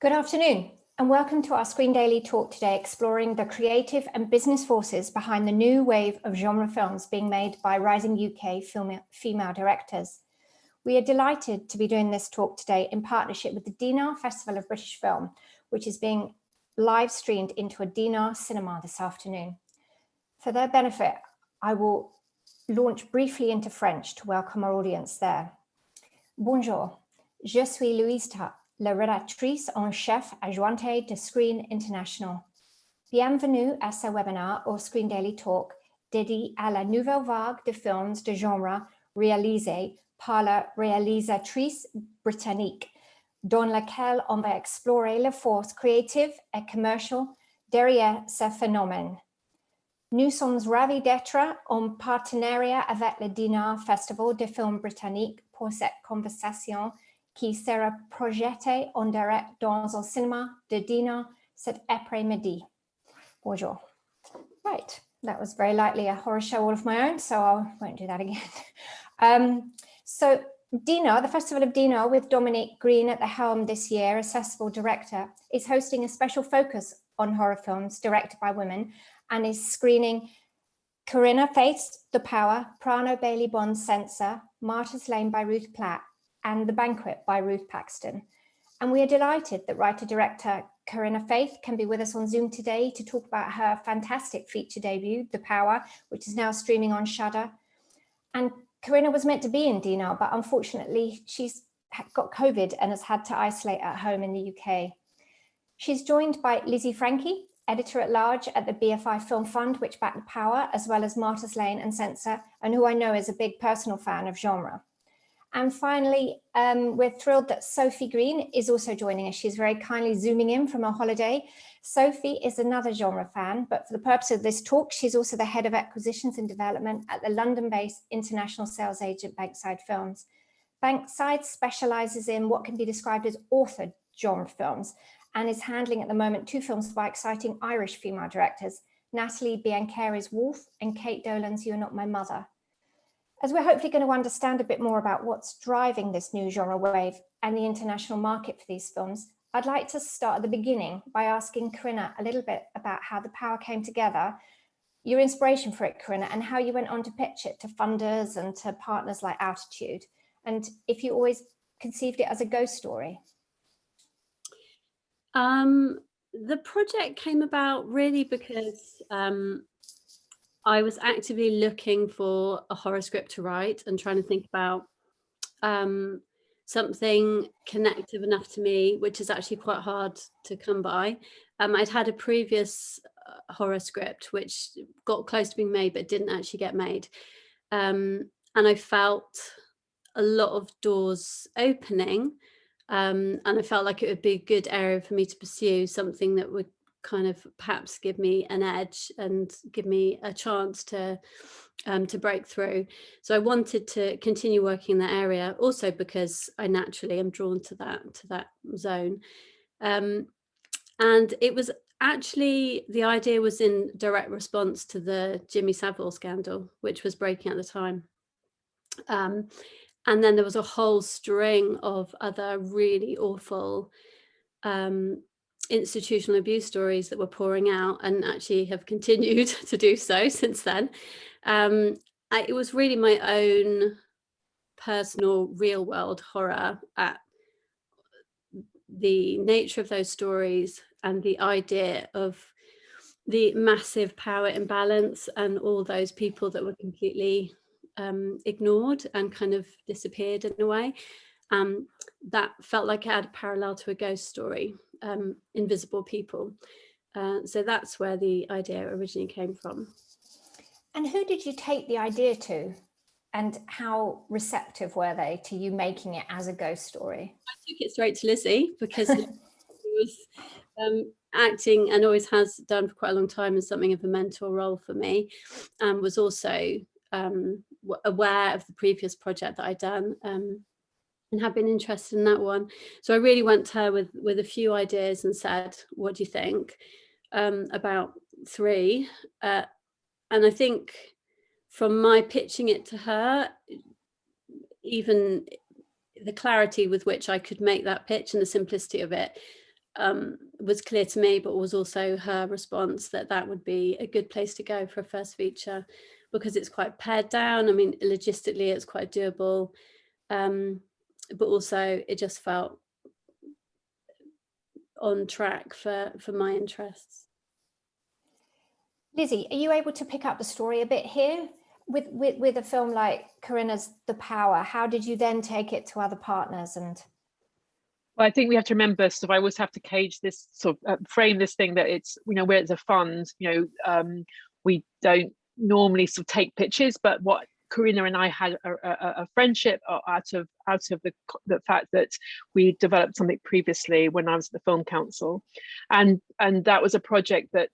Good afternoon, and welcome to our ScreenDaily Talk today, exploring the creative and business forces behind the new wave of genre films being made by rising UK female directors. We are delighted to be doing this talk today in partnership with the Dinard Festival of British Film, which is being live streamed into a Dinard cinema this afternoon. For their benefit, I will launch briefly into French to welcome our audience there. Bonjour, je suis Louise Tutt, la rédactrice en chef adjointe de Screen International. Bienvenue à ce webinaire au ScreenDaily Talk dédié à la nouvelle vague de films de genre réalisés par la réalisatrice britannique, dans laquelle on va explorer les forces créatives et commerciales derrière ce phénomène. Nous sommes ravis d'être en partenariat avec le Dinard Festival de films britannique pour cette conversation qui sera projetée en direct dans un cinéma de Dinard cet après-midi. Bonjour. Right, that was very likely a horror show all of my own, so I won't do that again. So Dinard, the Festival of Dinard, with Dominique Green at the helm this year, accessible director, is hosting a special focus on horror films directed by women and is screening Corinna Faith's The Power, Prano Bailey Bond's Censor, Martyrs Lane by Ruth Platt, and The Banquet by Ruth Paxton. And we are delighted that writer-director Corinna Faith can be with us on Zoom today to talk about her fantastic feature debut, The Power, which is now streaming on Shudder. And Corinna was meant to be in Dinard, but unfortunately she's got COVID and has had to isolate at home in the UK. She's joined by Lizzie Francke, editor-at-large at the BFI Film Fund, which backed The Power, as well as Martyrs Lane and Censor, and who I know is a big personal fan of genre. And finally, we're thrilled that Sophie Green is also joining us. She's very kindly zooming in from a holiday. Sophie is another genre fan, but for the purpose of this talk, she's also the head of acquisitions and development at the London-based international sales agent Bankside Films. Bankside specializes in what can be described as authored genre films and is handling at the moment 2 films by exciting Irish female directors, Natalie Biancheri's Wolf and Kate Dolan's You're Not My Mother. As we're hopefully going to understand a bit more about what's driving this new genre wave and the international market for these films, I'd like to start at the beginning by asking Corinna a little bit about how The Power came together, your inspiration for it, Corinna, and how you went on to pitch it to funders and to partners like Altitude, and if you always conceived it as a ghost story. The project came about really because I was actively looking for a horror script to write and trying to think about something connective enough to me, which is actually quite hard to come by. I'd had a previous horror script which got close to being made but didn't actually get made. And I felt a lot of doors opening, and I felt like it would be a good area for me to pursue, something that would kind of perhaps give me an edge and give me a chance to break through. So I wanted to continue working in that area, also because I naturally am drawn to that zone. And it was actually, the idea was in direct response to the Jimmy Savile scandal, which was breaking at the time. And then there was a whole string of other really awful institutional abuse stories that were pouring out and actually have continued to do so since then. It was really my own personal real world horror at the nature of those stories and the idea of the massive power imbalance and all those people that were completely ignored and kind of disappeared in a way. That felt like it had a parallel to a ghost story. Invisible people. So that's where the idea originally came from. And who did you take the idea to? And how receptive were they to you making it as a ghost story? I took it straight to Lizzie because she was acting and always has done for quite a long time as something of a mentor role for me, and was also aware of the previous project that I'd done. And had been interested in that one. So I really went to her with a few ideas and said, what do you think? About 3. And I think from my pitching it to her, even the clarity with which I could make that pitch and the simplicity of it, was clear to me, but was also her response that that would be a good place to go for a first feature, because it's quite pared down. I mean, logistically, it's quite doable, but also it just felt on track for my interests. Lizzie, are you able to pick up the story a bit here? With a film like Corinna's The Power, how did you then take it to other partners? And well, I think we have to remember, I always have to cage this, frame this thing that it's, we're as a fund, we don't normally take pitches, but what Corinna and I had a friendship out of the fact that we developed something previously when I was at the Film Council, and that was a project that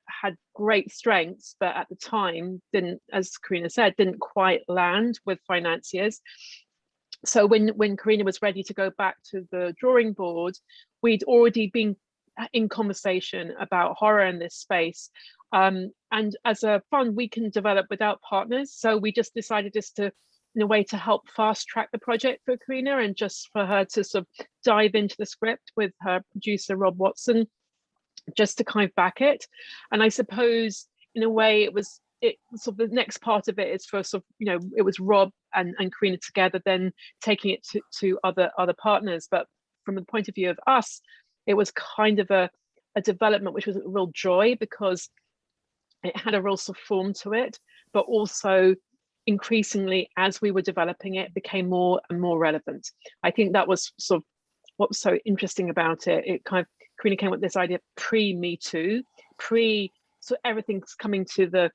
had great strengths, but at the time didn't, as Corinna said, didn't quite land with financiers. So when Corinna was ready to go back to the drawing board, we'd already been in conversation about horror in this space. And as a fund, we can develop without partners. So we just decided to, in a way, to help fast track the project for Corinna, and just for her to dive into the script with her producer, Rob Watson, just to back it. And I suppose in a way it the next part of it is for it was Rob and Corinna together then taking it to other partners. But from the point of view of us, it was kind of a development which was a real joy, because it had a real form to it, but also increasingly as we were developing it became more and more relevant. I think that was what was so interesting about it. It Corinna came with this idea pre-Me Too, everything's coming to the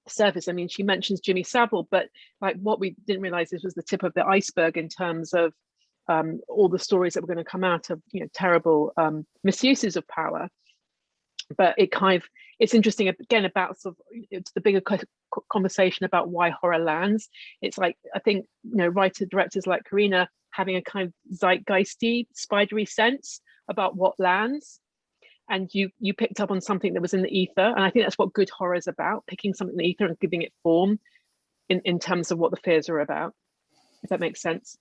surface. I mean, she mentions Jimmy Savile, but what we didn't realize was the tip of the iceberg in terms of all the stories that were going to come out of terrible misuses of power. But it's interesting again about it's the bigger conversation about why horror lands. It's I think writer directors like Corinna having a zeitgeisty, spidery sense about what lands, and you picked up on something that was in the ether, and I think that's what good horror is about, picking something in the ether and giving it form in terms of what the fears are about, if that makes sense.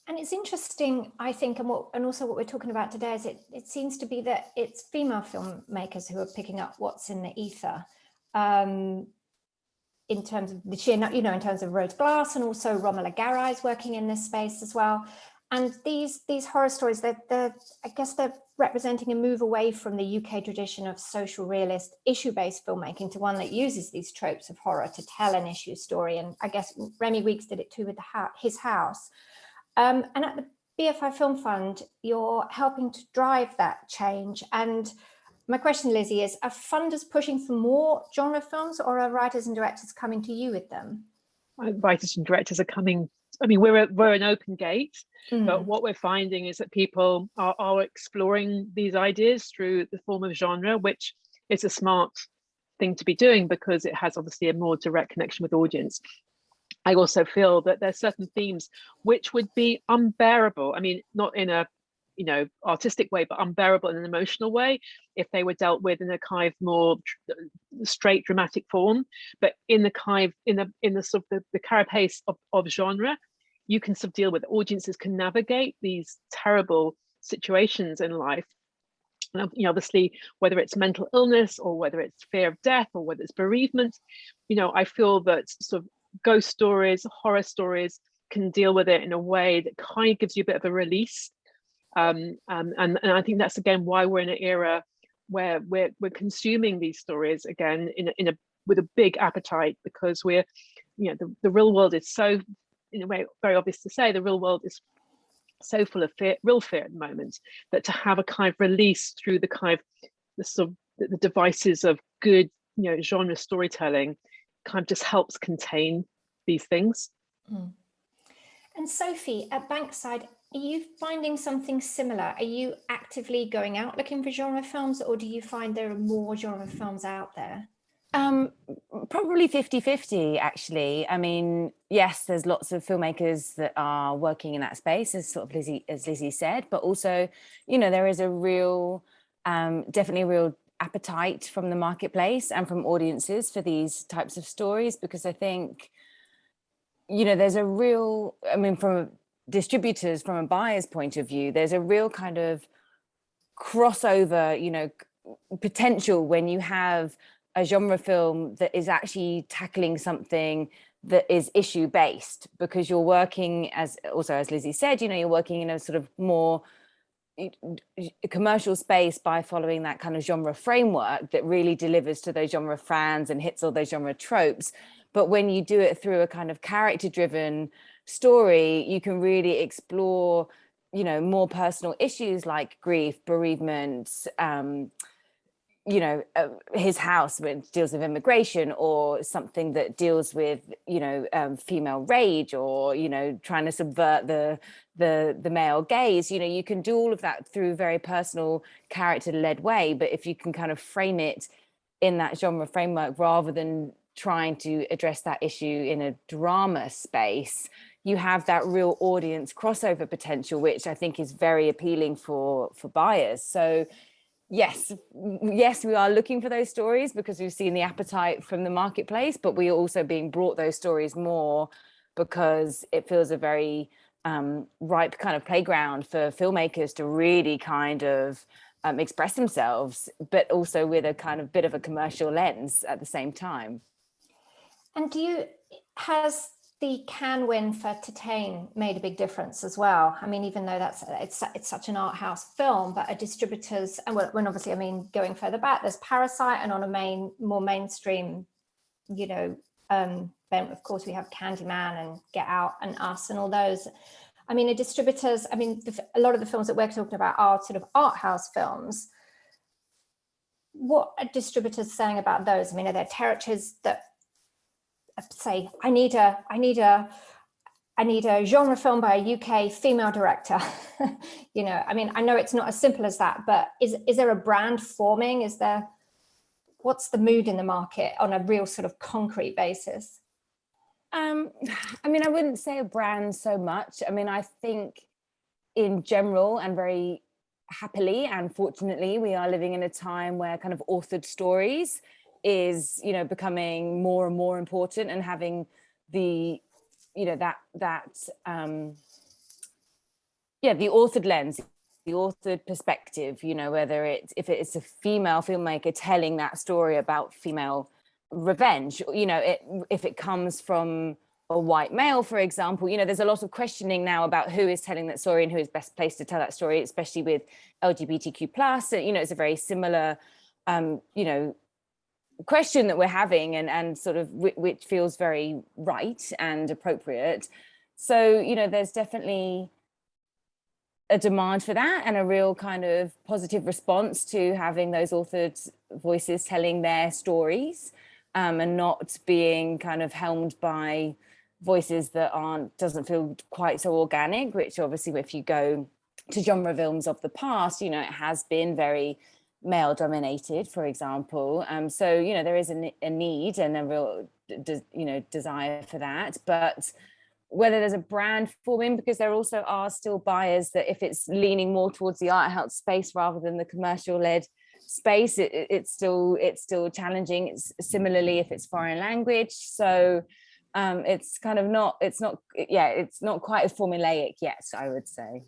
And it's interesting, I think, and also what we're talking about today is it seems to be that it's female filmmakers who are picking up what's in the ether, in terms of the sheer, in terms of Rose Glass, and also Romola Garai is working in this space as well. And these horror stories, I guess they're representing a move away from the UK tradition of social realist issue-based filmmaking to one that uses these tropes of horror to tell an issue story. And I guess Remy Weeks did it too with His House. And at the BFI Film Fund, you're helping to drive that change. And my question, Lizzie, is, are funders pushing for more genre films, or are writers and directors coming to you with them? Writers and directors are coming. I mean, we're an open gate, but what we're finding is that people are exploring these ideas through the form of genre, which is a smart thing to be doing because it has obviously a more direct connection with audience. I also feel that there's certain themes which would be unbearable. I mean, not in a artistic way, but unbearable in an emotional way if they were dealt with in a more straight dramatic form. But in the the carapace of genre, you can deal with. Audiences can navigate these terrible situations in life. And obviously, whether it's mental illness or whether it's fear of death or whether it's bereavement, I feel that ghost stories, horror stories can deal with it in a way that gives you a bit of a release. And I think that's again why we're in an era where we're consuming these stories again with a big appetite, because we're the real world is so, in a way, very obvious to say, the real world is so full of real fear at the moment, that to have a release through the devices of good genre storytelling just helps contain these things. And Sophie, at Bankside, are you finding something similar? Are you actively going out looking for genre films, or do you find there are more genre films out there? Probably 50-50, actually. I mean, yes, there's lots of filmmakers that are working in that space, as Lizzie said, but also, there is a real, definitely a real appetite from the marketplace and from audiences for these types of stories, because I think, there's a real, from distributors, from a buyer's point of view, there's a real crossover, potential when you have a genre film that is actually tackling something that is issue based, because you're working, as Lizzie said, you're working in a sort of more commercial space by following that kind of genre framework that really delivers to those genre fans and hits all those genre tropes. But when you do it through a kind of character driven story, you can really explore more personal issues like grief, bereavement, his house, which deals with immigration, or something that deals with female rage, or trying to subvert the male gaze. You can do all of that through a very personal character-led way, but if you can kind of frame it in that genre framework rather than trying to address that issue in a drama space, you have that real audience crossover potential, which I think is very appealing for buyers. So yes, we are looking for those stories because we've seen the appetite from the marketplace, but we are also being brought those stories more because it feels a very ripe kind of playground for filmmakers to really kind of express themselves, but also with a kind of bit of a commercial lens at the same time. And has the Cannes win for Titane made a big difference as well? I mean, even though it's such an art house film, but a distributor's, and when obviously, I mean, going further back, there's Parasite, and on a more mainstream, then of course we have Candyman and Get Out and Us and all those. I mean, a lot of the films that we're talking about are sort of art house films. What are distributors saying about those? I mean, are there territories that say, I need a genre film by a UK female director? I mean, I know it's not as simple as that, but is there a brand forming? What's the mood in the market on a real sort of concrete basis? I mean, I wouldn't say a brand so much. I mean, I think in general, and very happily and fortunately, we are living in a time where kind of authored stories is becoming more and more important, and having the the authored lens, the authored perspective, whether if it's a female filmmaker telling that story about female revenge, if it comes from a white male, for example, there's a lot of questioning now about who is telling that story and who is best placed to tell that story, especially with LGBTQ plus. It's a very similar question that we're having, and sort of which feels very right and appropriate. So there's definitely a demand for that, and a real kind of positive response to having those authored voices telling their stories, and not being kind of helmed by voices that doesn't feel quite so organic, which obviously if you go to genre films of the past, it has been very male dominated, for example. So there is a need and a real desire for that. But whether there's a brand forming, because there also are still buyers that if it's leaning more towards the art house space rather than the commercial led space, it's still challenging. It's similarly if it's foreign language. So it's not quite as formulaic yet, I would say.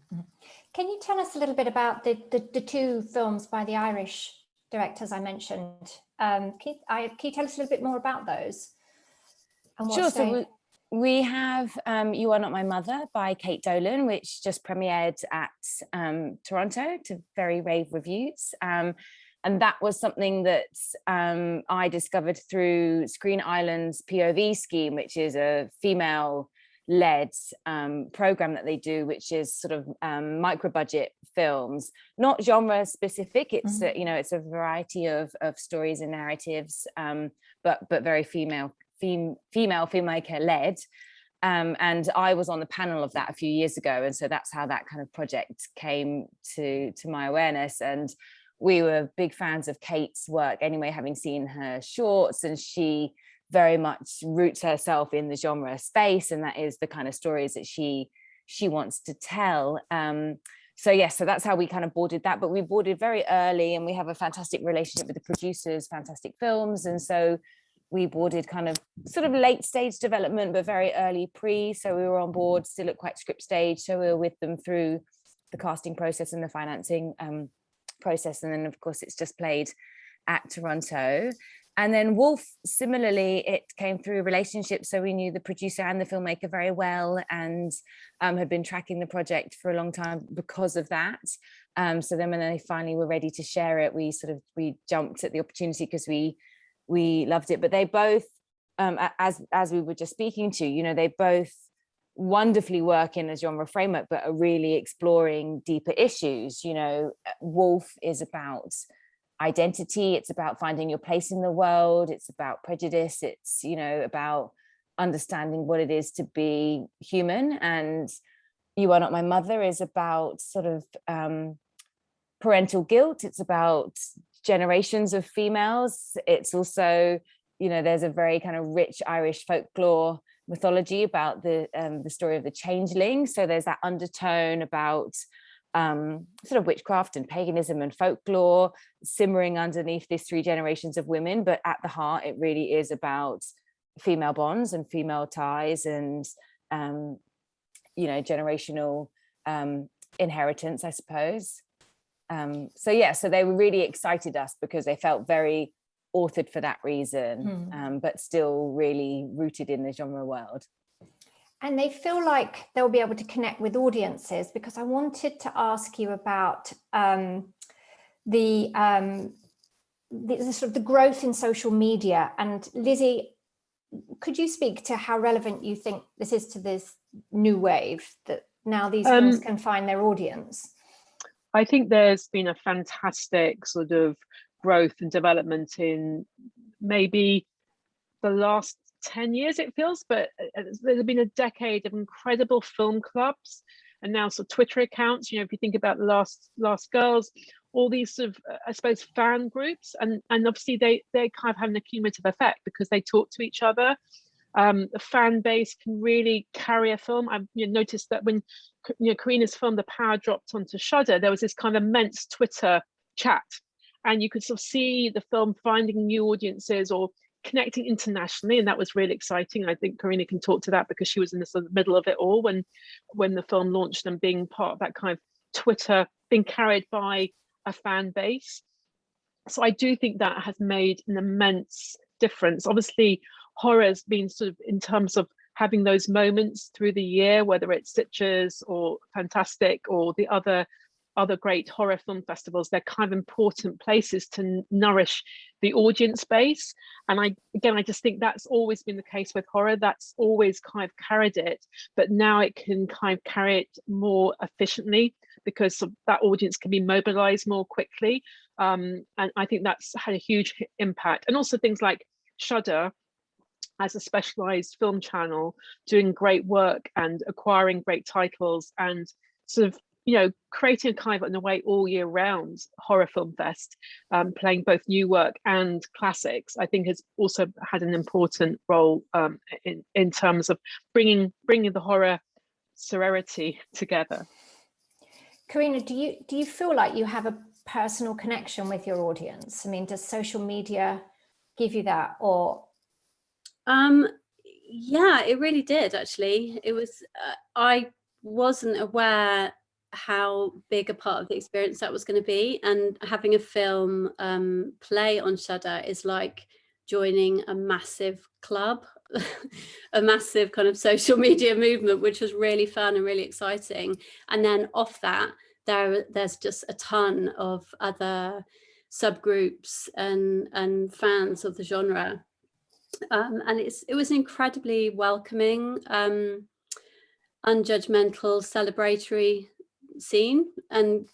Can you tell us a little bit about the two films by the Irish directors I mentioned? Can you tell us a little bit more about those? Sure. So we have You Are Not My Mother by Kate Dolan, which just premiered at Toronto to very rave reviews. And that was something that I discovered through Screen Island's POV scheme, which is a female-led program that they do, which is sort of micro-budget films, not genre-specific. It's it's a variety of stories and narratives, but very female filmmaker-led. And I was on the panel of that a few years ago, and so that's how that kind of project came to my awareness. And we were big fans of Kate's work anyway, having seen her shorts, and she very much roots herself in the genre space, and that is the kind of stories that she wants to tell. So that's how we kind of boarded that, but we boarded very early, and we have a fantastic relationship with the producers, Fantastic Films, and so we boarded kind of sort of late stage development, but very early pre, so we were on board still at quite script stage, so we were with them through the casting process and the financing process. And then of course it's just played at Toronto. And then Wolf, similarly, it came through relationships. So we knew the producer and the filmmaker very well, and had been tracking the project for a long time because of that. So then when they finally were ready to share it, we jumped at the opportunity because we loved it. But they both, as we were just speaking to, you know, they both wonderfully work in a genre framework, but are really exploring deeper issues. You know, Wolf is about identity, it's about finding your place in the world, it's about prejudice, it's, you know, about understanding what it is to be human. And You Are Not My Mother is about sort of parental guilt, it's about generations of females. It's also, you know, there's a very kind of rich Irish folklore mythology about the story of the changeling. So there's that undertone about sort of witchcraft and paganism and folklore simmering underneath these 3 generations of women, but at the heart it really is about female bonds and female ties and you know, generational inheritance, I suppose. So they were really excited us because they felt very authored for that reason, but still really rooted in the genre world. And they feel like they'll be able to connect with audiences, because I wanted to ask you about the sort of the growth in social media. And Lizzie, could you speak to how relevant you think this is to this new wave, that now these films can find their audience? I think there's been a fantastic sort of growth and development in maybe the last 10 years, it feels, but there's been a decade of incredible film clubs and now sort of Twitter accounts. You know, if you think about the last Girls, all these sort of I suppose fan groups, and obviously they kind of have an accumulative effect because they talk to each other. The fan base can really carry a film. I've noticed that when Corinna's film The Power dropped onto Shudder, there was this kind of immense Twitter chat, and you could sort of see the film finding new audiences or connecting internationally, and that was really exciting. I think Corinna can talk to that because she was in the sort of middle of it all when the film launched, and being part of that kind of Twitter, being carried by a fan base. So I do think that has made an immense difference. Obviously, horror's been sort of, in terms of having those moments through the year, whether it's Stitches or Fantastic or the other great horror film festivals, they're kind of important places to nourish the audience base. And I just think that's always been the case with horror. That's always kind of carried it, but now it can kind of carry it more efficiently because that audience can be mobilized more quickly. And I think that's had a huge impact. And also things like Shudder as a specialized film channel, doing great work and acquiring great titles and sort of, creating kind of, in a way, all year round horror film fest, playing both new work and classics, I think has also had an important role in terms of bringing the horror sorority together. Corinna, do you feel like you have a personal connection with your audience? I mean, does social media give you that, or? Yeah, it really did, actually. It was, I wasn't aware how big a part of the experience that was going to be, and having a film play on Shudder is like joining a massive club, a massive kind of social media movement, which was really fun and really exciting. And then off that, there's just a ton of other subgroups and fans of the genre. And it was an incredibly welcoming, unjudgmental, celebratory scene, and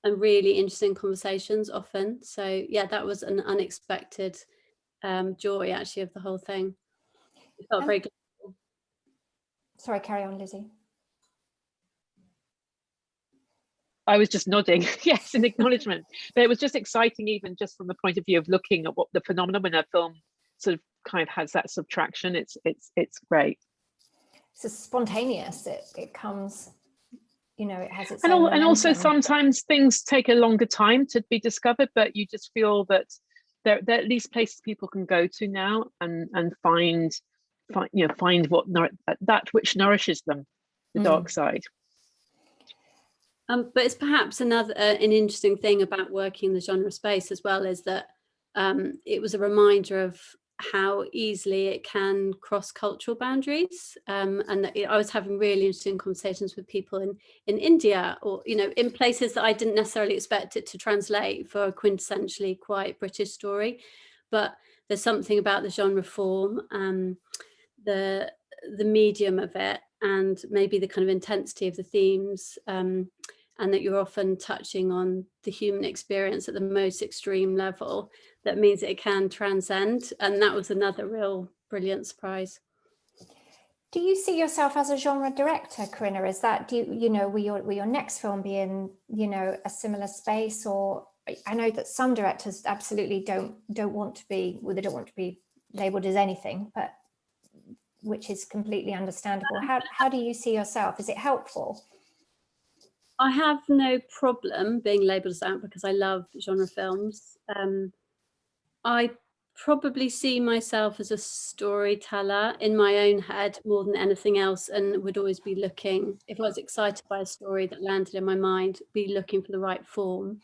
really interesting conversations often. So yeah, that was an unexpected joy, actually, of the whole thing. It felt very good. Sorry, carry on, Lizzie. I was just nodding, yes, in acknowledgement. But it was just exciting, even just from the point of view of looking at what the phenomenon when a film sort of kind of has that subtraction. It's great. It's spontaneous. It comes, it has its and own and also momentum. Sometimes things take a longer time to be discovered, but you just feel that they're at least places people can go to now and find what that which nourishes them, the dark side. But it's perhaps another an interesting thing about working in the genre space as well, is that it was a reminder of how easily it can cross cultural boundaries, and that I was having really interesting conversations with people in India, or in places that I didn't necessarily expect it to translate for a quintessentially quite British story. But there's something about the genre form, the medium of it, and maybe the kind of intensity of the themes, and that you're often touching on the human experience at the most extreme level, that means it can transcend. And that was another real brilliant surprise. Do you see yourself as a genre director, Corinna? Is that, will your next film be in, a similar space? Or I know that some directors absolutely don't want to be, well, they don't want to be labeled as anything, but which is completely understandable. How do you see yourself? Is it helpful? I have no problem being labelled as that because I love genre films. I probably see myself as a storyteller in my own head more than anything else, and would always be looking, if I was excited by a story that landed in my mind, be looking for the right form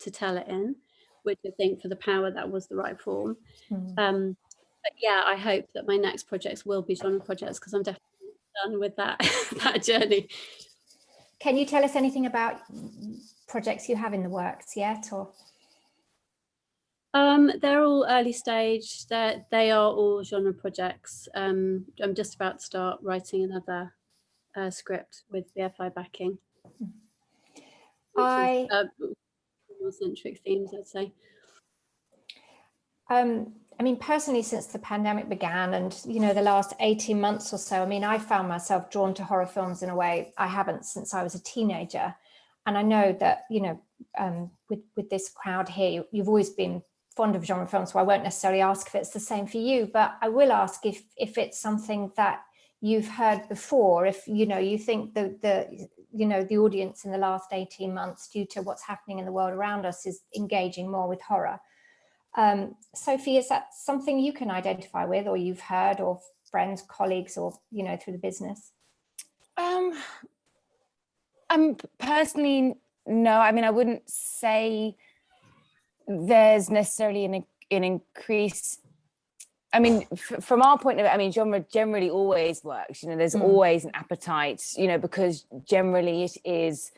to tell it in, which I think for The Power, that was the right form. But yeah, I hope that my next projects will be genre projects, because I'm definitely done with that that journey. Can you tell us anything about projects you have in the works yet, or? They're all early stage. They are all genre projects. I'm just about to start writing another script with BFI backing. More centric themes, I'd say. I mean, personally, since the pandemic began and, the last 18 months or so, I mean, I found myself drawn to horror films in a way I haven't since I was a teenager. And I know that, with this crowd here, you've always been fond of genre films, so I won't necessarily ask if it's the same for you, but I will ask if it's something that you've heard before, if, you think the audience in the last 18 months, due to what's happening in the world around us, is engaging more with horror. Sophie, is that something you can identify with, or you've heard, or friends, colleagues, or through the business? Personally, no. I mean, I wouldn't say there's necessarily an increase. I mean, from our point of view, I mean, genre generally always works. There's always an appetite. Because generally it is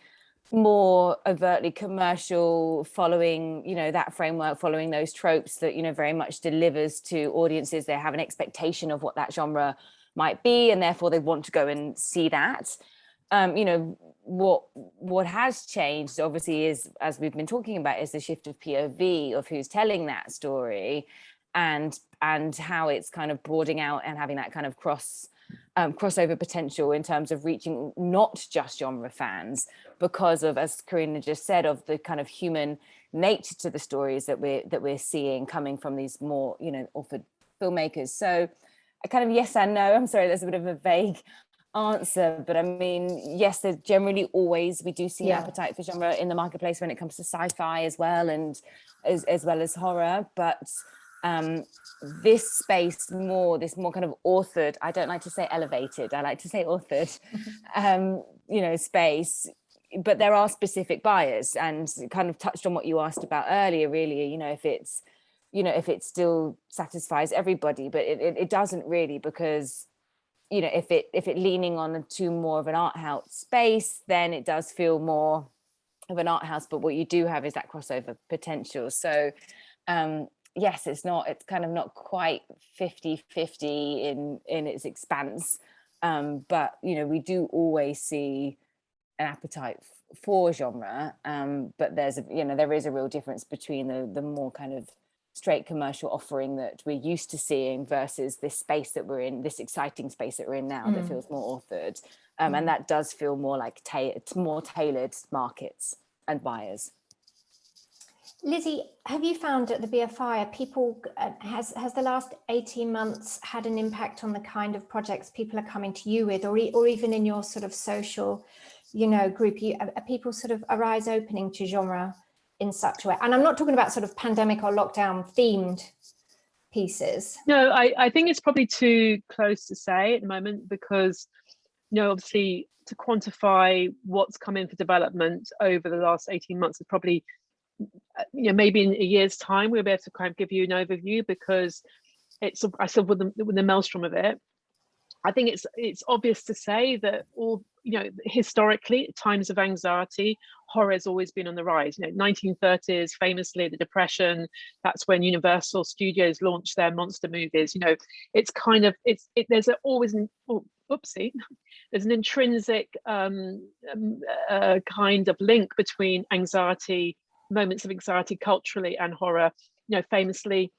more overtly commercial, following that framework, following those tropes that very much delivers to audiences. They have an expectation of what that genre might be, and therefore they want to go and see that. What has changed obviously is, as we've been talking about, is the shift of POV of who's telling that story, and how it's kind of broadening out and having that kind of crossover potential in terms of reaching not just genre fans, because of, as Corinna just said, of the kind of human nature to the stories that we're seeing coming from these more authored filmmakers. So I kind of, yes and no. I'm sorry, there's a bit of a vague answer, but I mean, yes, there's generally always, we do see an appetite for genre in the marketplace when it comes to sci-fi as well, and as well as horror. But this space, this more kind of authored, I don't like to say elevated, I like to say authored, space, but there are specific buyers, and kind of touched on what you asked about earlier, really, if it still satisfies everybody, but it doesn't really, because if it leaning on to more of an art house space, then it does feel more of an art house, but what you do have is that crossover potential. So yes, it's kind of not quite 50-50 in its expanse, but we do always see an appetite for genre, but there is a real difference between the more kind of straight commercial offering that we're used to seeing versus this space that we're in, this exciting space that we're in now, that feels more authored, and that does feel more like more tailored markets and buyers. Lizzie, have you found at the BFI, has the last 18 months had an impact on the kind of projects people are coming to you with, or even in your sort of social, group? Are people sort of eyes opening to genre in such a way? And I'm not talking about sort of pandemic or lockdown themed pieces. No, I think it's probably too close to say at the moment, because obviously to quantify what's come in for development over the last 18 months is probably, maybe in a year's time we'll be able to kind of give you an overview, because it's, I said, with the maelstrom of it, I think it's obvious to say that all, historically, times of anxiety, horror has always been on the rise. 1930s, famously, the Depression, that's when Universal Studios launched their monster movies. It's kind of, there's always an, there's an intrinsic kind of link between anxiety, moments of anxiety culturally, and horror. Famously,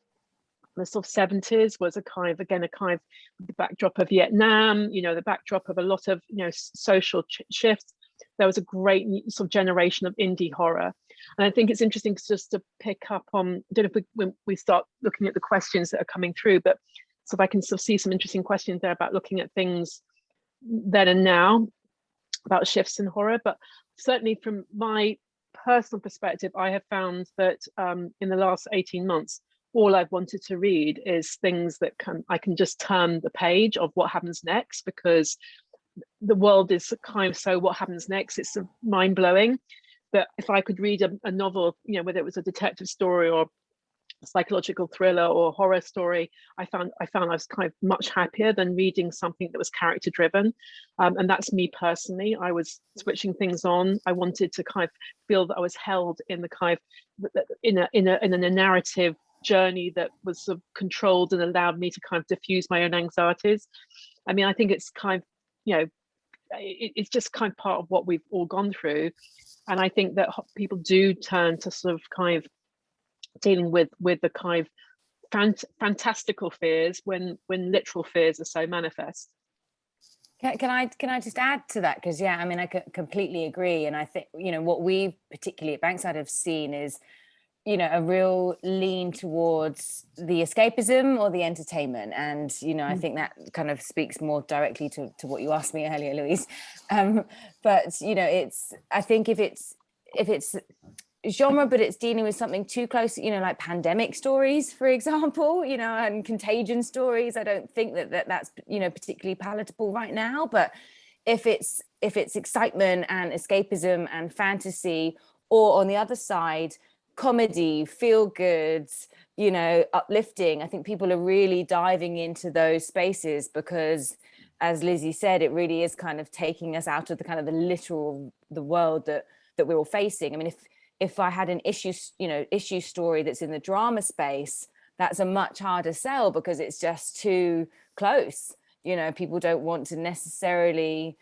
the sort of 70s was a kind of the backdrop of Vietnam, the backdrop of a lot of social shifts. There was a great sort of generation of indie horror, and I think it's interesting just to pick up on, I don't know if when we start looking at the questions that are coming through, but so if I can sort of see some interesting questions there about looking at things then and now about shifts in horror. But certainly from my personal perspective, I have found that in the last 18 months, all I've wanted to read is things that I can just turn the page of what happens next, because the world is kind of so what happens next, it's mind-blowing. But if I could read a novel, whether it was a detective story or a psychological thriller or horror story, I found I was kind of much happier than reading something that was character driven. And that's me personally. I was switching things on. I wanted to kind of feel that I was held in the kind of in a narrative journey that was sort of controlled and allowed me to kind of diffuse my own anxieties. I mean, I think it's kind of, it's just kind of part of what we've all gone through. And I think that people do turn to sort of kind of dealing with the kind of fantastical fears when literal fears are so manifest. Can I just add to that? Because I mean, I completely agree. And I think, what we particularly at Bankside have seen is, a real lean towards the escapism or the entertainment. And, I think that kind of speaks more directly to what you asked me earlier, Louise. But, I think if it's genre, but it's dealing with something too close, like pandemic stories, for example, and contagion stories, I don't think that's, particularly palatable right now. But if it's excitement and escapism and fantasy, or on the other side, comedy, feel good, uplifting, I think people are really diving into those spaces, because as Lizzie said, it really is kind of taking us out of the kind of the world that we're all facing. I mean, if I had an issue story that's in the drama space, that's a much harder sell, because it's just too close. People don't want to necessarily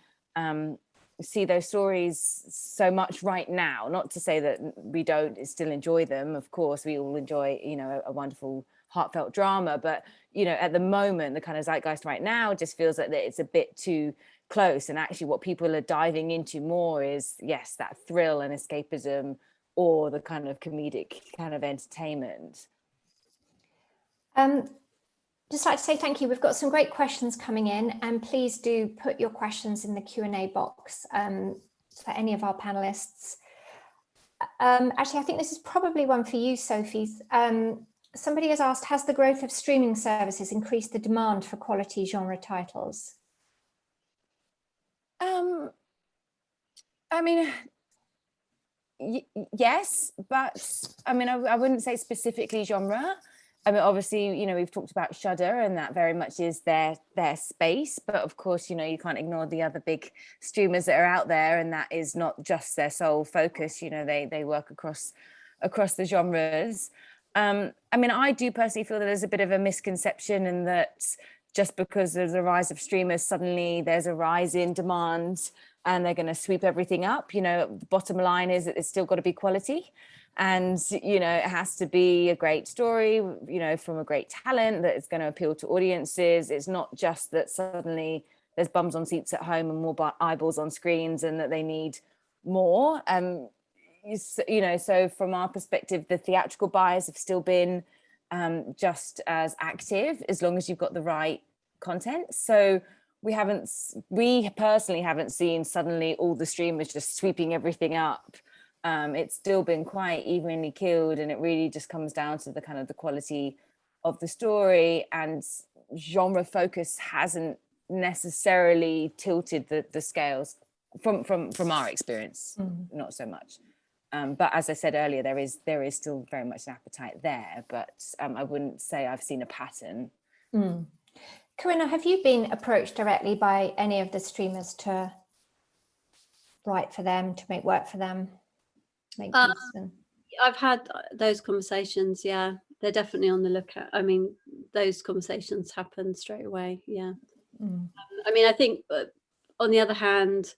see those stories so much right now. Not to say that we don't still enjoy them. Of course, we all enjoy, a wonderful heartfelt drama, but, at the moment, the kind of zeitgeist right now just feels like that it's a bit too close. And actually what people are diving into more is, yes, that thrill and escapism, or the kind of comedic kind of entertainment. Just like to say thank you. We've got some great questions coming in, and please do put your questions in the Q&A box for any of our panelists. Actually, I think this is probably one for you, Sophie. Somebody has asked, has the growth of streaming services increased the demand for quality genre titles? I mean, yes, but I mean, I wouldn't say specifically genre. I mean, obviously, we've talked about Shudder, and that very much is their space. But of course, you can't ignore the other big streamers that are out there, and that is not just their sole focus. They work across the genres. I mean, I do personally feel that there's a bit of a misconception in that just because there's a rise of streamers, suddenly there's a rise in demand and they're going to sweep everything up. The bottom line is that it's still got to be quality. And, it has to be a great story, from a great talent that is going to appeal to audiences. It's not just that suddenly there's bums on seats at home and more eyeballs on screens and that they need more. So from our perspective, the theatrical buyers have still been just as active as long as you've got the right content. So we personally haven't seen suddenly all the streamers just sweeping everything up. It's still been quite evenly killed, and it really just comes down to the kind of the quality of the story, and genre focus hasn't necessarily tilted the scales from our experience, not so much. But as I said earlier, there is still very much an appetite there, but I wouldn't say I've seen a pattern. Corinna, have you been approached directly by any of the streamers to write for them, to make work for them? I've had those conversations, yeah. They're definitely on the lookout. I mean, those conversations happen straight away, yeah. I mean, I think on the other hand,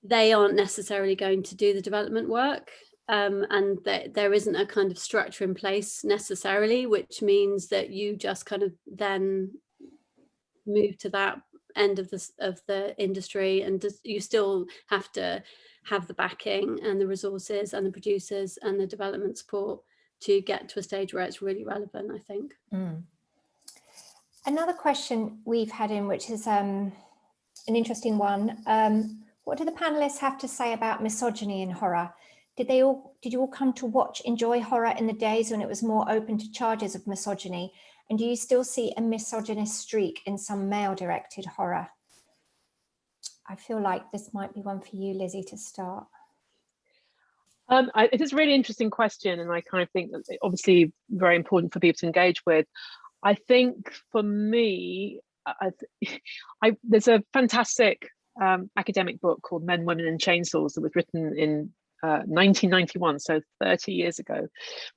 they aren't necessarily going to do the development work, and there isn't a kind of structure in place necessarily, which means that you just kind of then move to that end of the industry, and you still have to have the backing and the resources and the producers and the development support to get to a stage where it's really relevant, I think. Another question we've had in, which is an interesting one. What do the panelists have to say about misogyny in horror? Did you all come to enjoy horror in the days when it was more open to charges of misogyny? And do you still see a misogynist streak in some male-directed horror? I feel like this might be one for you, Lizzie, to start. It is a really interesting question, and I kind of think that it's obviously very important for people to engage with. I think for me, there's a fantastic academic book called Men, Women and Chainsaws that was written in 1991, so 30 years ago,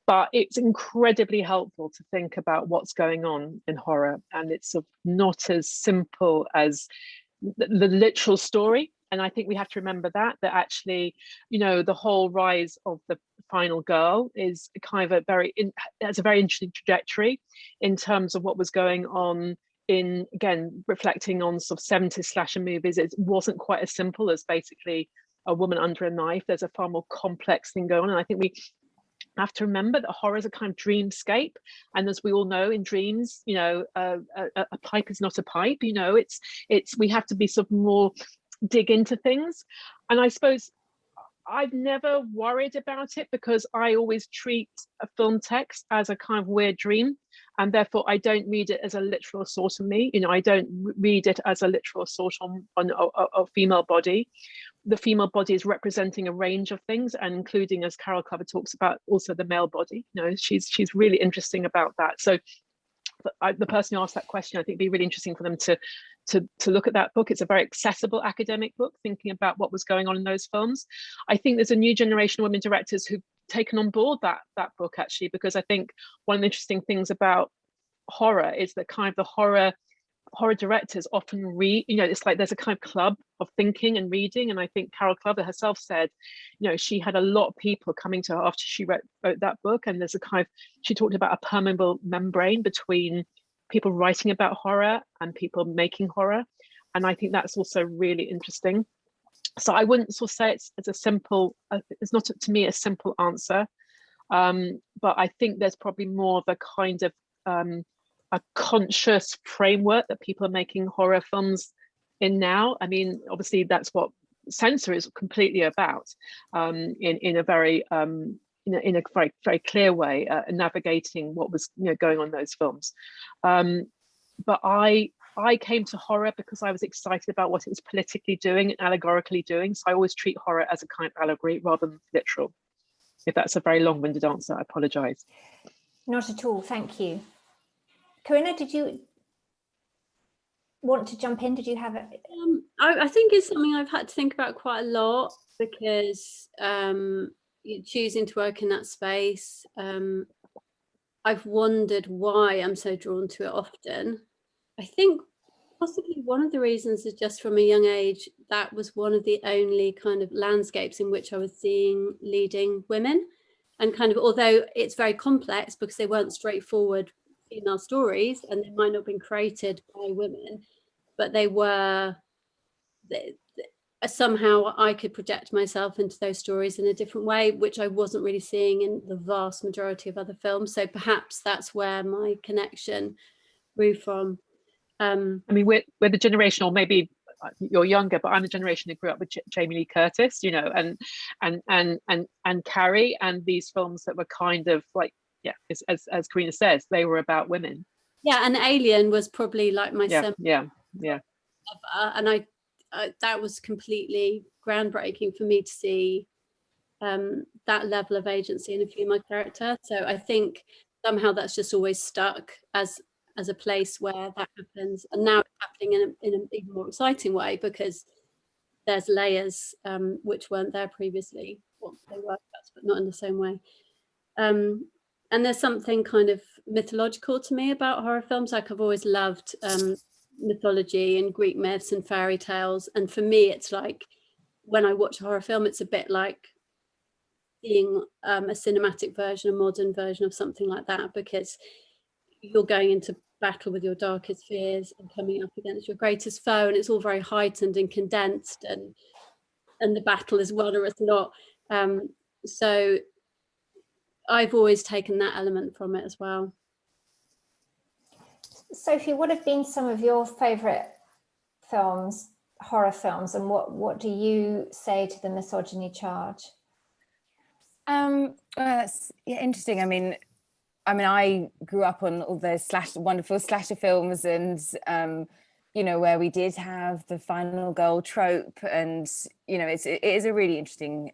but it's incredibly helpful to think about what's going on in horror, and it's sort of not as simple as the literal story. And I think we have to remember that actually, you know, the whole rise of the final girl is kind of has a very interesting trajectory in terms of what was going on in, again, reflecting on sort of 70s slasher movies. It wasn't quite as simple as basically a woman under a knife. There's a far more complex thing going on. And I think we have to remember that horror is a kind of dreamscape. And as we all know, in dreams, you know, a pipe is not a pipe, you know, we have to be sort of more dig into things. And I suppose I've never worried about it because I always treat a film text as a kind of weird dream, and therefore I don't read it as a literal assault on me. You know, I don't read it as a literal assault on a female body. The female body is representing a range of things, and including, as Carol Clover talks about, also the male body. You know, she's really interesting about that. So the person who asked that question, I think it'd be really interesting for them to look at that book. It's a very accessible academic book, thinking about what was going on in those films. I think there's a new generation of women directors who've taken on board that book, actually, because I think one of the interesting things about horror is that kind of the horror directors often read, you know, it's like there's a kind of club of thinking and reading. And I think Carol Clover herself said, you know, she had a lot of people coming to her after she wrote that book. And there's a kind of, she talked about a permeable membrane between people writing about horror and people making horror. And I think that's also really interesting. So I wouldn't sort of say it's a simple, it's not to me a simple answer. But I think there's probably more of a kind of a conscious framework that people are making horror films in now. I mean, obviously that's what Censor is completely about, in a very in a very, very clear way, navigating what was, you know, going on in those films. But I came to horror because I was excited about what it was politically doing and allegorically doing. So I always treat horror as a kind of allegory rather than literal. If that's a very long-winded answer, I apologise. Not at all, thank you. Corinna, did you want to jump in? Did you have it? I think it's something I've had to think about quite a lot, because choosing to work in that space, I've wondered why I'm so drawn to it often. I think possibly one of the reasons is just from a young age, that was one of the only kind of landscapes in which I was seeing leading women. And kind of, although it's very complex because they weren't straightforward female stories and they might not have been created by women, but they were, somehow I could project myself into those stories in a different way, which I wasn't really seeing in the vast majority of other films. So perhaps that's where my connection grew from. I mean, we're the generation, or maybe you're younger, but I'm the generation who grew up with Jamie Lee Curtis, you know, and Carrie, and these films that were kind of like, yeah, as Corinna says, they were about women. Yeah, and Alien was probably like my yeah. and that was completely groundbreaking for me to see that level of agency in a female character. So I think somehow that's just always stuck as a place where that happens, and now it's happening in an even more exciting way, because there's layers which weren't there previously. Well, they were, but not in the same way. And there's something kind of mythological to me about horror films. Like, I've always loved mythology and Greek myths and fairy tales, and for me it's like, when I watch a horror film, it's a bit like seeing a cinematic version, a modern version of something like that, because you're going into battle with your darkest fears and coming up against your greatest foe, and it's all very heightened and condensed, and the battle is won or it's not. So I've always taken that element from it as well. Sophie, what have been some of your favourite films, horror films, and what do you say to the misogyny charge? Well, that's interesting. I mean, I grew up on all those wonderful slasher films, and where we did have the final girl trope, and it is a really interesting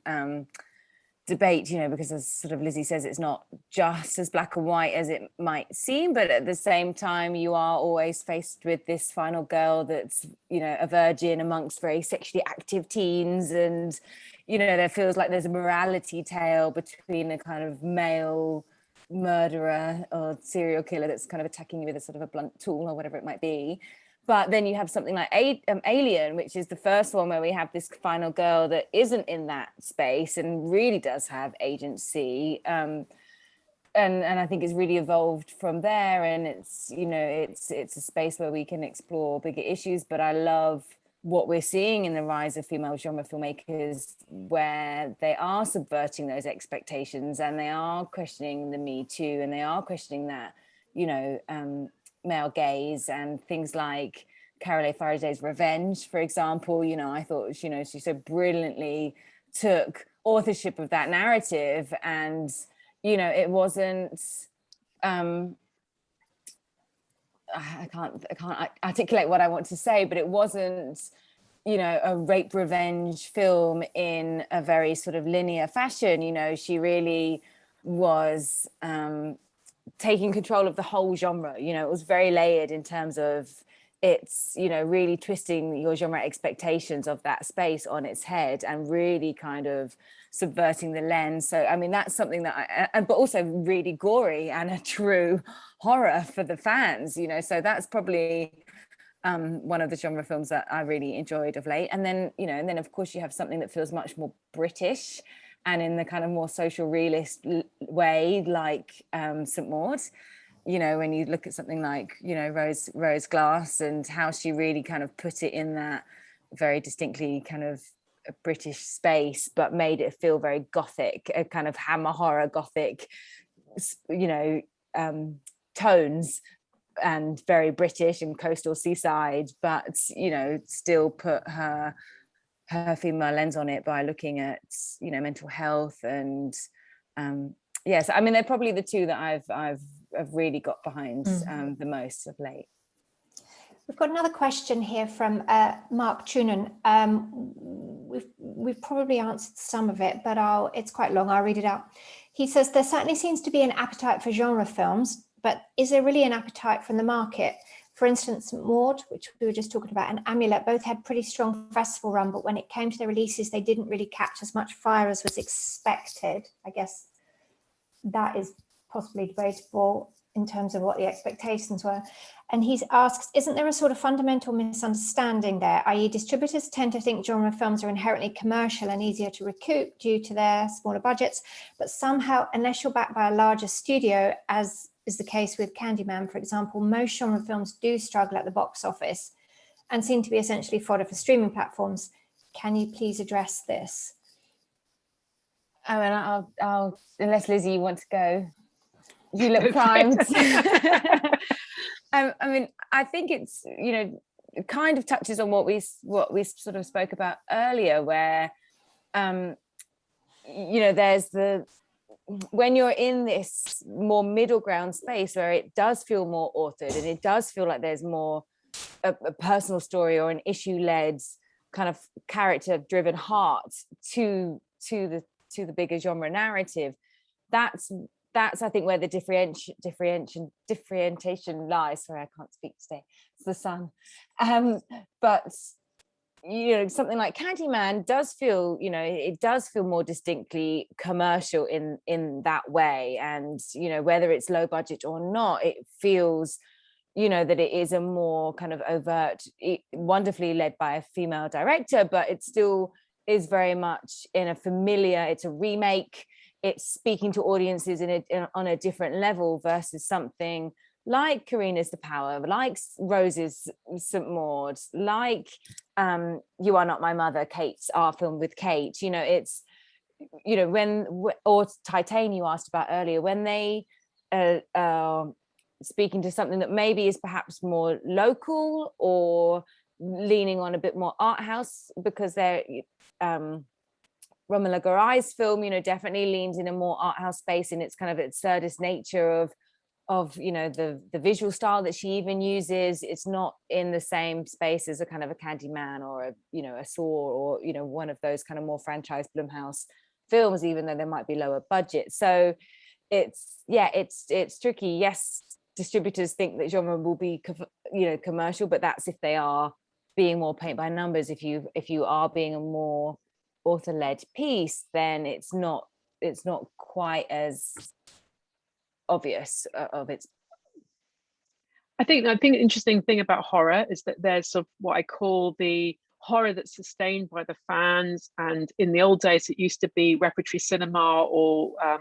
debate, because, as sort of Lizzie says, it's not just as black and white as it might seem, but at the same time you are always faced with this final girl that's a virgin amongst very sexually active teens, and there feels like there's a morality tale between a kind of male murderer or serial killer that's kind of attacking you with a sort of a blunt tool or whatever it might be. But then you have something like Alien, which is the first one where we have this final girl that isn't in that space and really does have agency. And I think it's really evolved from there. And it's a space where we can explore bigger issues. But I love what we're seeing in the rise of female genre filmmakers, where they are subverting those expectations, and they are questioning the Me Too, and they are questioning that, male gaze, and things like Carolee Faraday's Revenge, for example. I thought, she so brilliantly took authorship of that narrative, and it wasn't I can't articulate what I want to say, but it wasn't a rape revenge film in a very sort of linear fashion. She really was taking control of the whole genre. It was very layered in terms of it's really twisting your genre expectations of that space on its head, and really kind of subverting the lens. So I mean, that's something that but also really gory and a true horror for the fans, so that's probably one of the genre films that I really enjoyed of late. And then of course you have something that feels much more British and in the kind of more social realist way, like St. Maud. When you look at something like, Rose Glass, and how she really kind of put it in that very distinctly kind of a British space, but made it feel very gothic, a kind of hammer horror gothic, tones, and very British and coastal seaside, but, still put her female lens on it by looking at, mental health. And yes, I mean, they're probably the two that I've really got behind the most of late. We've got another question here from Mark Tunen. We've probably answered some of it, but it's quite long. I'll read it out. He says, there certainly seems to be an appetite for genre films, but is there really an appetite from the market? For instance, Maud, which we were just talking about, and Amulet both had pretty strong festival run, but when it came to their releases, they didn't really catch as much fire as was expected. I guess that is possibly debatable in terms of what the expectations were. And he asks, isn't there a sort of fundamental misunderstanding there, i.e. distributors tend to think genre films are inherently commercial and easier to recoup due to their smaller budgets, but somehow, unless you're backed by a larger studio, as is the case with Candyman, for example, most genre films do struggle at the box office and seem to be essentially fodder for streaming platforms. Can you please address this? I mean, I'll unless Lizzie, you want to go. You look primed. I mean, I think it's, it kind of touches on what we sort of spoke about earlier, where, there's when you're in this more middle ground space where it does feel more authored and it does feel like there's more a personal story or an issue-led kind of character-driven heart to the bigger genre narrative. That's I think where the differentiation lies. Sorry, I can't speak today. It's the sun. But something like Candyman does feel, it does feel more distinctly commercial in that way. And whether it's low budget or not, it feels that it is a more kind of overt, wonderfully led by a female director, but it still is very much in a familiar, it's a remake, it's speaking to audiences on a different level versus something like Corinna's The Power, like Rose's St. Maud, like You Are Not My Mother, our film with Kate. It's, or Titane you asked about earlier, when they speaking to something that maybe is perhaps more local or leaning on a bit more art house, because they're Romola Garai's film, definitely leans in a more art house space in its kind of absurdist nature of the visual style that she even uses. It's not in the same space as a kind of a Candyman or a Saw or one of those kind of more franchise Blumhouse films, even though there might be lower budget. So it's tricky. Yes, distributors think that genre will be commercial, but that's if they are being more paint by numbers. If you are being a more author-led piece, then it's not quite as obvious of its. I think the interesting thing about horror is that there's sort of what I call the horror that's sustained by the fans, and in the old days it used to be repertory cinema or a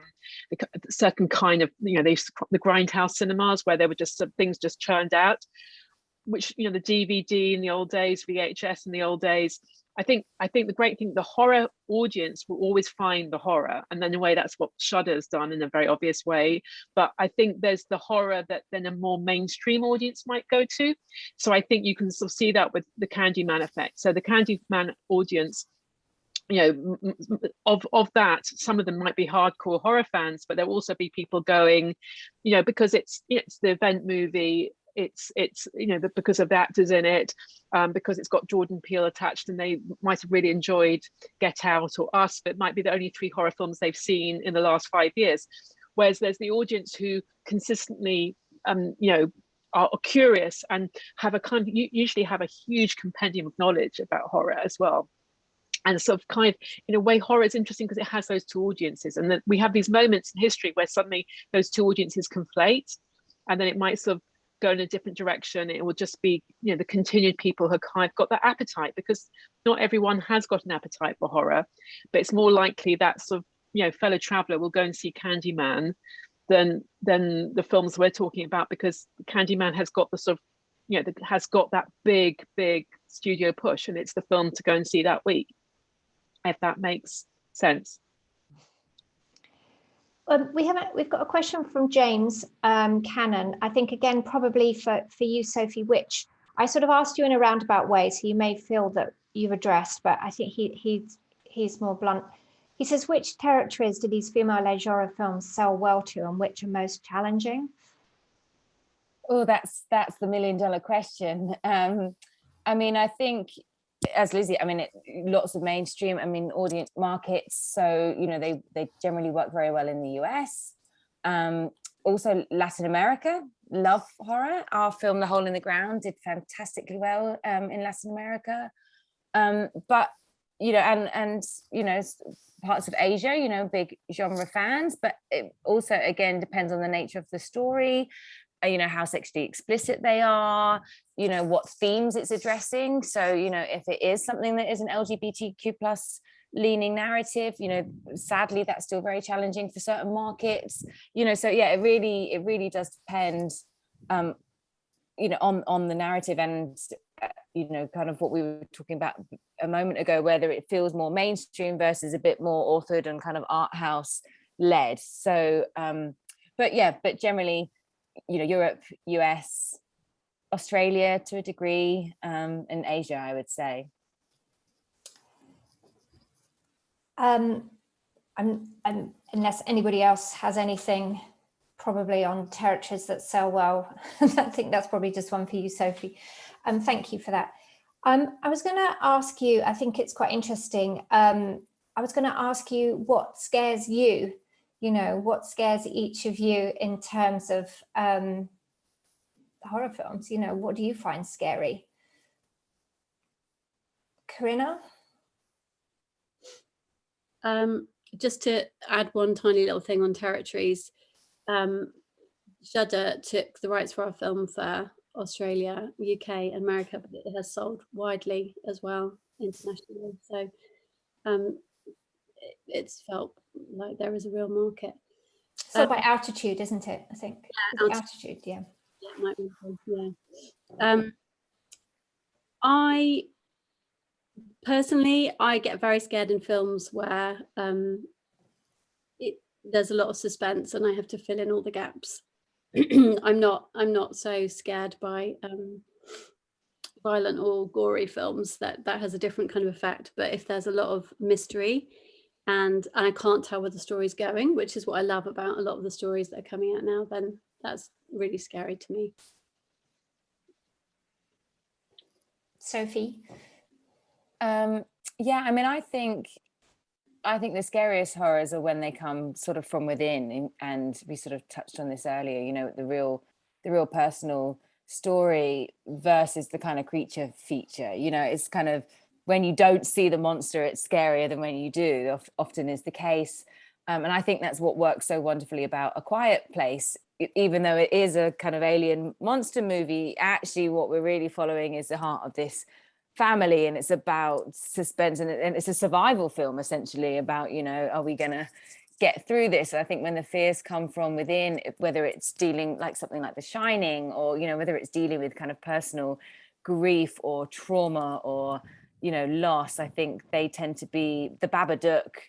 certain kind of they used to the grindhouse cinemas where there were just some things just churned out, which the DVD in the old days, VHS in the old days. I think the great thing, the horror audience will always find the horror, and then in a way that's what Shudder's done in a very obvious way. But I think there's the horror that then a more mainstream audience might go to. So I think you can sort of see that with the Candyman effect. So the Candyman audience, of that, some of them might be hardcore horror fans, but there'll also be people going, because it's the event movie. It's because of the actors in it, because it's got Jordan Peele attached, and they might have really enjoyed Get Out or Us, but it might be the only 3 horror films they've seen in the last 5 years. Whereas there's the audience who consistently, are curious and have usually have a huge compendium of knowledge about horror as well. And sort of kind of, in a way, horror is interesting because it has those 2 audiences, and that we have these moments in history where suddenly those 2 audiences conflate, and then it might sort of go in a different direction. It will just be the continued people who kind of got that appetite, because not everyone has got an appetite for horror, but it's more likely that sort of fellow traveler will go and see Candyman than the films we're talking about, because Candyman has got the sort of has got that big studio push, and it's the film to go and see that week, if that makes sense. We've got a question from James Cannon. I think again probably for you, Sophie, which I sort of asked you in a roundabout way, so you may feel that you've addressed, but I think he's more blunt. He says, which territories do these female-led genre films sell well to, and which are most challenging? Oh, that's the $1 million question. I think, as Lizzie, lots of mainstream, audience markets. So, they generally work very well in the US. Also Latin America, love horror. Our film, The Hole in the Ground, did fantastically well in Latin America. But, parts of Asia, big genre fans, but it also, again, depends on the nature of the story. How sexually explicit they are, what themes it's addressing. So, if it is something that is an LGBTQ plus leaning narrative, sadly, that's still very challenging for certain markets, so yeah, it really does depend, on the narrative and, kind of what we were talking about a moment ago, whether it feels more mainstream versus a bit more authored and kind of art house led. So, but generally, Europe, US, Australia to a degree, and Asia, I would say. Unless anybody else has anything probably on territories that sell well, I think that's probably just one for you, Sophie. Thank you for that. I was going to ask you, I think it's quite interesting. I was going to ask you what scares you, what scares each of you in terms of horror films, what do you find scary? Corinna? Just to add one tiny little thing on territories, Shudder took the rights for our film for Australia, UK and America, but it has sold widely as well internationally. So it's felt like there is a real market. So by altitude, isn't it? I think. Yeah, altitude, yeah. Yeah, it might be, yeah. I personally, I get very scared in films where there's a lot of suspense and I have to fill in all the gaps. I'm not so scared by violent or gory films. That has a different kind of effect. But if there's a lot of mystery and I can't tell where the story's going, which is what I love about a lot of the stories that are coming out now, then that's really scary to me. Sophie? Yeah, I mean, I think the scariest horrors are when they come sort of from within, and we sort of touched on this earlier, the real personal story versus the kind of creature feature. It's kind of when you don't see the monster, it's scarier than when you do, often is the case. And I think that's what works so wonderfully about A Quiet Place. Even though it is a kind of alien monster movie, actually what we're really following is the heart of this family, and it's about suspense, and it's a survival film essentially about, are we gonna get through this? And I think when the fears come from within, whether it's dealing like something like The Shining, or whether it's dealing with kind of personal grief or trauma or loss, I think they tend to be the Babadook,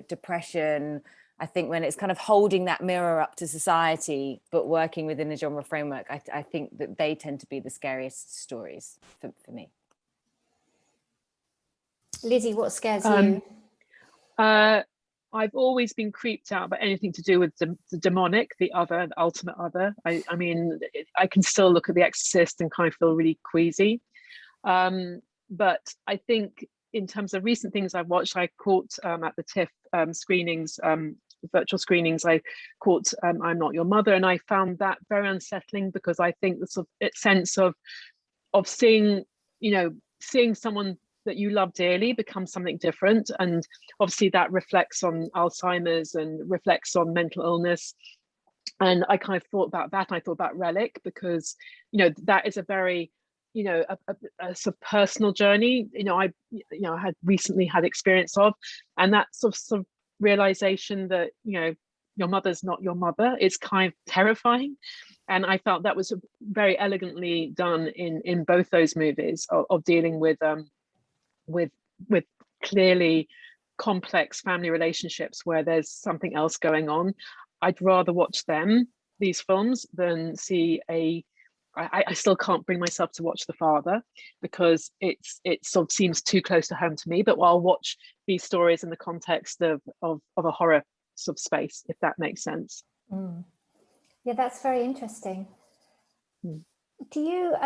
depression. I think when it's kind of holding that mirror up to society but working within a genre framework, I think that they tend to be the scariest stories for me. Lizzie, what scares you? I've always been creeped out by anything to do with the demonic, the other, the ultimate other. I mean, I can still look at The Exorcist and kind of feel really queasy. But I think in terms of recent things I've watched, I caught at the TIFF screenings, virtual screenings, I caught I'm Not Your Mother, and I found that very unsettling, because I think the sort of sense of seeing, seeing someone that you love dearly become something different, and obviously that reflects on Alzheimer's and reflects on mental illness. And I kind of thought about that, and I thought about Relic, because that is a very a sort of personal journey I had recently had experience of, and that sort of realization that your mother's not your mother, it's kind of terrifying. And I felt that was very elegantly done in both those movies of dealing with clearly complex family relationships where there's something else going on. I'd rather watch these films than see I still can't bring myself to watch The Father, because it sort of seems too close to home to me. But I'll watch these stories in the context of a horror sort of space, if that makes sense. Yeah, that's very interesting. Do you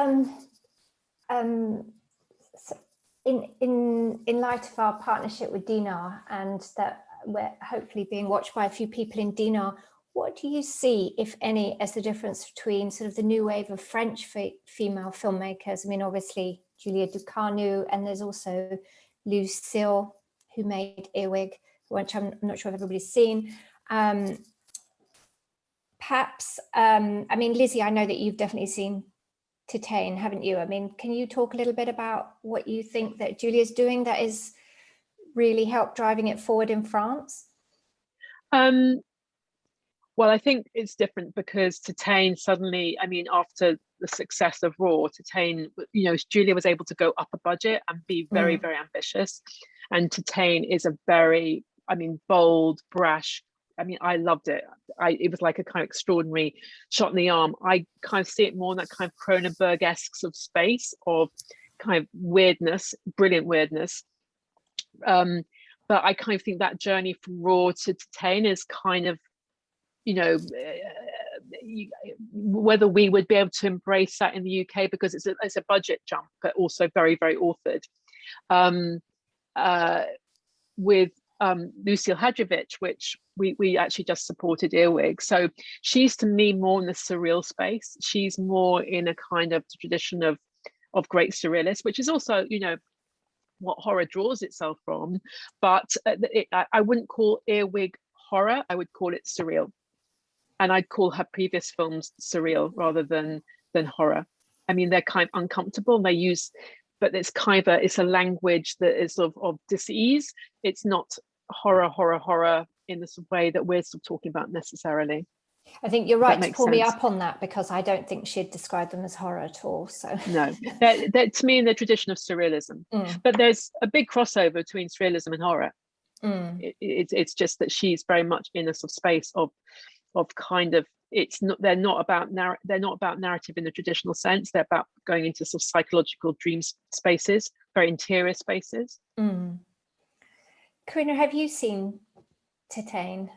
in light of our partnership with Dinard, and that we're hopefully being watched by a few people in Dinard, what do you see, if any, as the difference between sort of the new wave of French female filmmakers? I mean, obviously Julia Ducournau, and there's also Lucille, who made Earwig, which I'm not sure if everybody's seen. Perhaps, I mean, Lizzie, I know that you've definitely seen Titane, haven't you? I mean, can you talk a little bit about what you think that Julia's doing that is really helped driving it forward in France? Well, I think it's different because Titane suddenly, I mean, after the success of Raw, Titane, Julia was able to go up a budget and be very, very ambitious. And Titane is a very, bold, brash. I loved it. It was like a kind of extraordinary shot in the arm. I kind of see it more in that kind of Cronenberg-esque sort of space of kind of weirdness, brilliant weirdness. But I kind of think that journey from Raw to Titane is kind of, whether we would be able to embrace that in the UK, because it's a budget jump, but also very, very authored. With Lucille Hadrovich, which we actually just supported Earwig. So she's, to me, more in the surreal space. She's more in a kind of tradition of great surrealists, which is also, you know, what horror draws itself from. But I wouldn't call Earwig horror, I would call it surreal. And I'd call her previous films surreal rather than horror. I mean, they're kind of uncomfortable. They use, but it's kind of it's a language that is of dis-ease. It's not horror in this way that we're sort of talking about necessarily. I think you're right to pull me up on that, because I don't think she'd describe them as horror at all. So no, they're to me in the tradition of surrealism. But there's a big crossover between surrealism and horror. It's just that she's very much in a sort of space of kind of, it's not, they're not about narrative in the traditional sense. They're about going into sort of psychological dream spaces, very interior spaces. Corinna, have you seen Titane?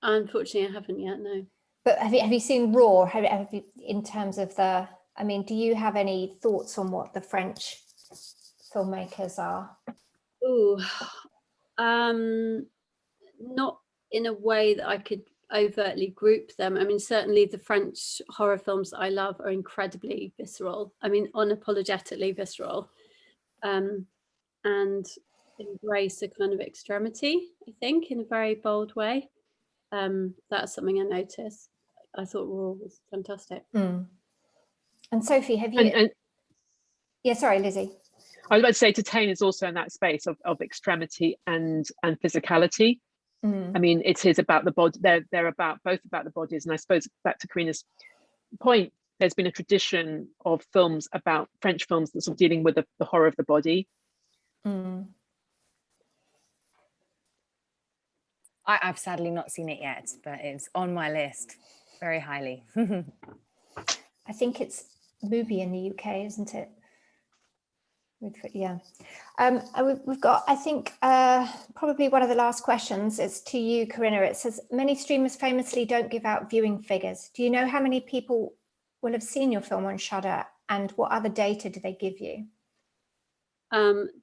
Unfortunately, I haven't yet, no. But have you seen Raw? Have you, in terms of the, I mean, do you have any thoughts on what the French filmmakers are? Ooh, not in a way that I could overtly group them. I mean, certainly the French horror films that I love are incredibly visceral. I mean, unapologetically visceral, and embrace a kind of extremity, I think, in a very bold way. That's something I noticed. I thought Raw was fantastic. And Sophie, have you? Yeah, sorry, Lizzie. I was about to say, Titane is also in that space of extremity and physicality. I mean, it is about the body. They're both about the bodies. And I suppose, back to Corinna's point, there's been a tradition of films, about French films, that's sort of dealing with the horror of the body. I've sadly not seen it yet, but it's on my list very highly. I think it's Mubi in the UK, isn't it? Yeah. We've got, I think, probably one of the last questions is to you, Corinna. It says, many streamers famously don't give out viewing figures. Do you know how many people will have seen your film on Shudder, and what other data do they give you?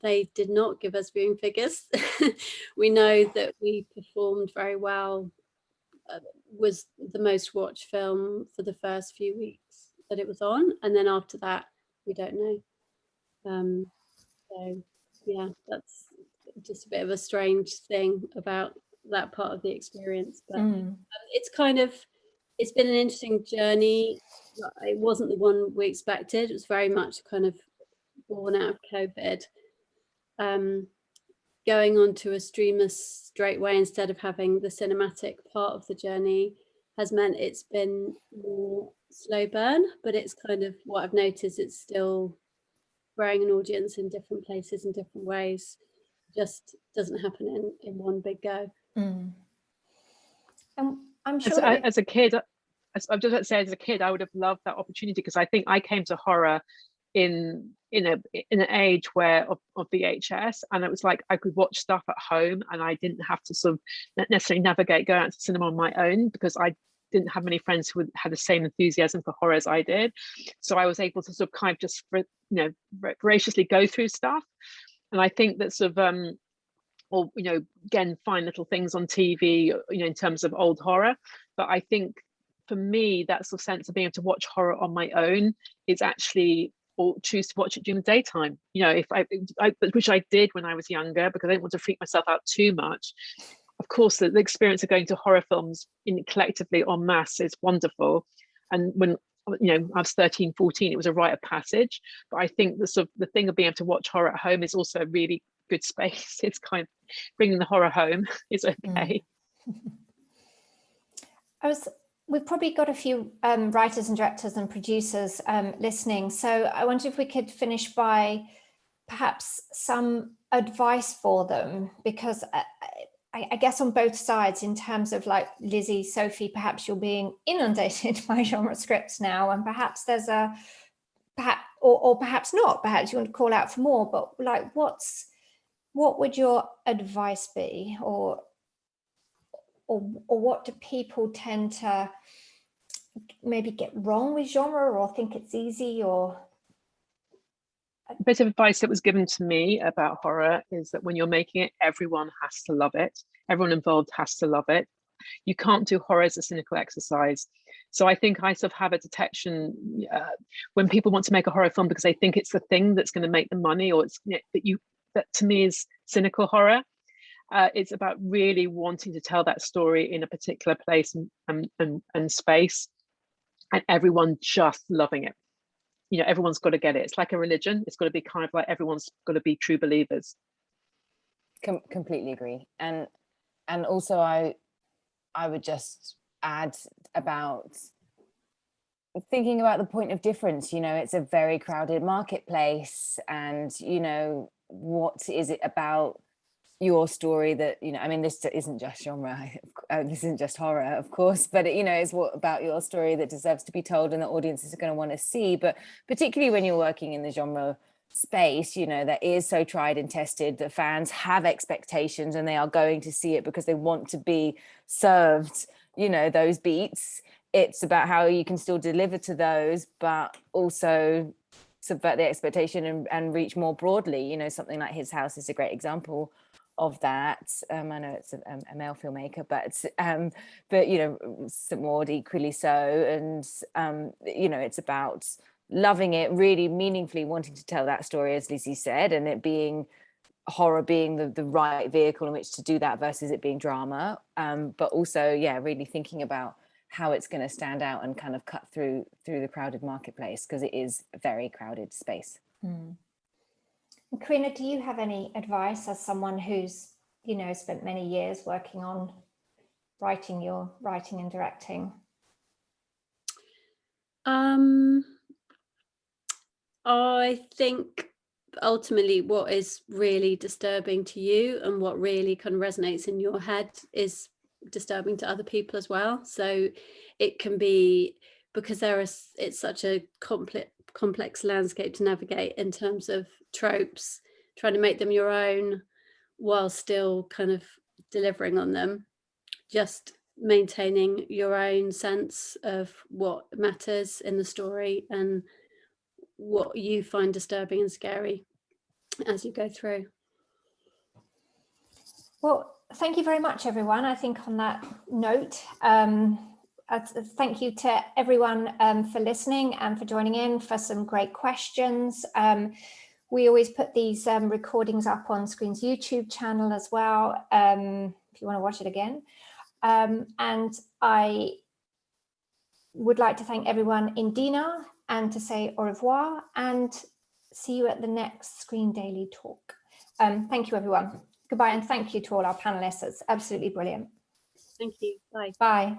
They did not give us viewing figures. We know that we performed very well, was the most watched film for the first few weeks that it was on, and then after that we don't know. So yeah, that's just a bit of a strange thing about that part of the experience, but it's been an interesting journey. It wasn't the one we expected. It was very much kind of born out of COVID. Going on to a streamer straight away instead of having the cinematic part of the journey has meant it's been more slow burn, but it's kind of what I've noticed, it's still growing an audience in different places in different ways. Just doesn't happen in one big go. I'm sure as a kid, I'm just about to say, as a kid, I would have loved that opportunity, because I think I came to horror in an age where of VHS, and it was like I could watch stuff at home, and I didn't have to sort of necessarily go out to cinema on my own, because I didn't have many friends who had the same enthusiasm for horror as I did. So I was able to sort of kind of just, voraciously go through stuff. And I think that sort of or again, find little things on TV, in terms of old horror. But I think for me, that sort of sense of being able to watch horror on my own is actually, or choose to watch it during the daytime. If I which I did when I was younger, because I didn't want to freak myself out too much. Of course, the experience of going to horror films collectively en masse is wonderful. And when I was 13, 14, it was a rite of passage. But I think the thing of being able to watch horror at home is also a really good space. It's kind of bringing the horror home is okay. We've probably got a few writers and directors and producers listening. So I wonder if we could finish by perhaps some advice for them, because I guess on both sides, in terms of, like, Lizzie, Sophie, perhaps you're being inundated by genre scripts now, and perhaps there's or perhaps not, perhaps you want to call out for more, but like, what would your advice be, or what do people tend to maybe get wrong with genre or think it's easy? Or a bit of advice that was given to me about horror is that when you're making it, everyone has to love it. Everyone involved has to love it. You can't do horror as a cynical exercise. So I think I sort of have a detection when people want to make a horror film because they think it's the thing that's going to make them money, or it's that to me is cynical horror. It's about really wanting to tell that story in a particular place and space, and everyone just loving it. Everyone's got to get it. It's like a religion. It's got to be kind of like everyone's got to be true believers. Completely agree. And also I would just add about thinking about the point of difference. It's a very crowded marketplace, and what is it about your story that this isn't just genre, this isn't just horror, of course, but it's what about your story that deserves to be told and that audiences are going to want to see. But particularly when you're working in the genre space, that is so tried and tested, that fans have expectations and they are going to see it because they want to be served those beats. It's about how you can still deliver to those but also subvert the expectation and reach more broadly. Something like His House is a great example of that. I know it's a male filmmaker, but St. Maud equally so. And it's about loving it, really meaningfully wanting to tell that story, as Lizzie said, and it being horror being the right vehicle in which to do that versus it being drama, but also really thinking about how it's going to stand out and kind of cut through the crowded marketplace, because it is a very crowded space. Corinna, do you have any advice as someone who's spent many years working on writing and directing? I think ultimately what is really disturbing to you and what really kind of resonates in your head is disturbing to other people as well. So it can be, because it's such a complex landscape to navigate in terms of tropes, trying to make them your own while still kind of delivering on them, just maintaining your own sense of what matters in the story and what you find disturbing and scary as you go through. Well, thank you very much, everyone. I think on that note, thank you to everyone for listening and for joining in, for some great questions. We always put these recordings up on Screen's YouTube channel as well, if you want to watch it again. And I would like to thank everyone in Dinard and to say au revoir and see you at the next Screen Daily Talk. Thank you, everyone. Goodbye, and thank you to all our panelists. It's absolutely brilliant. Thank you. Bye. Bye.